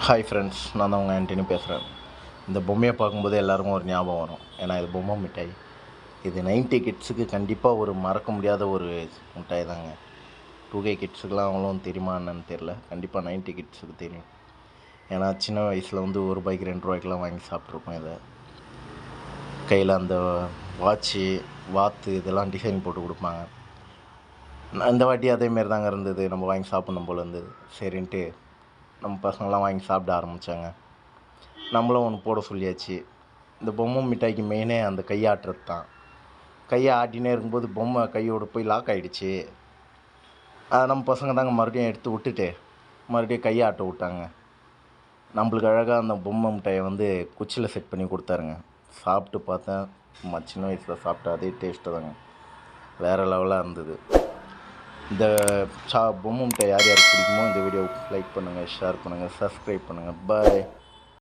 Hi friends, நான் தான் உங்கள் ஆண்டனி பேசுகிறேன். இந்த பொம்மையை பார்க்கும்போது எல்லாருக்கும் ஒரு ஞாபகம் வரும். ஏன்னா இது பொம்மை மிட்டாய். இது 90 கிட்ஸுக்கு கண்டிப்பாக ஒரு மறக்க முடியாத ஒரு மிட்டாய் தாங்க. 2K கிட்ஸுக்கெலாம் அவ்வளோ தெரியுமா என்னன்னு தெரில. கண்டிப்பாக 90 கிட்ஸுக்கு தெரியும். ஏன்னா சின்ன வயசில் வந்து ₹1 ₹2 வாங்கி சாப்பிட்ருப்போம். இதை கையில் அந்த வாட்சு வாத்து இதெல்லாம் டிசைன் போட்டு கொடுப்பாங்க. இந்த வாட்டி அதேமாரி தாங்க இருந்தது. நம்ம வாங்கி சாப்பிட்ணும் போல் இருந்தது. சரின்ட்டு நம்ம பசங்களாம் வாங்கி சாப்பிட ஆரம்பித்தாங்க. நம்மளும் ஒன்று போட சொல்லியாச்சு. இந்த பொம்மை மிட்டாய்க்கு மெயினே அந்த கையாட்டுறது தான். கையை ஆட்டினே இருக்கும்போது பொம்மை கையோடு போய் லாக் ஆகிடுச்சு. அதை நம்ம பசங்க தாங்க மறுபடியும் எடுத்து விட்டுட்டு மறுபடியும் கையாட்ட விட்டாங்க. நம்மளுக்கு அழகாக அந்த பொம்மை மிட்டாயை வந்து குச்சியில் செட் பண்ணி கொடுத்தாருங்க. சாப்பிட்டு பார்த்தேன். சின்ன வயசில் சாப்பிட்ட அதே டேஸ்ட்டு தாங்க. வேறு லெவலாக இருந்தது. இந்த பொம்மை மிட்டாய் யார் யாருக்கு பிடிக்குமோ இந்த வீடியோவுக்கு லைக் பண்ணுங்கள், ஷேர் பண்ணுங்கள், சப்ஸ்கிரைப் பண்ணுங்கள். பாய்.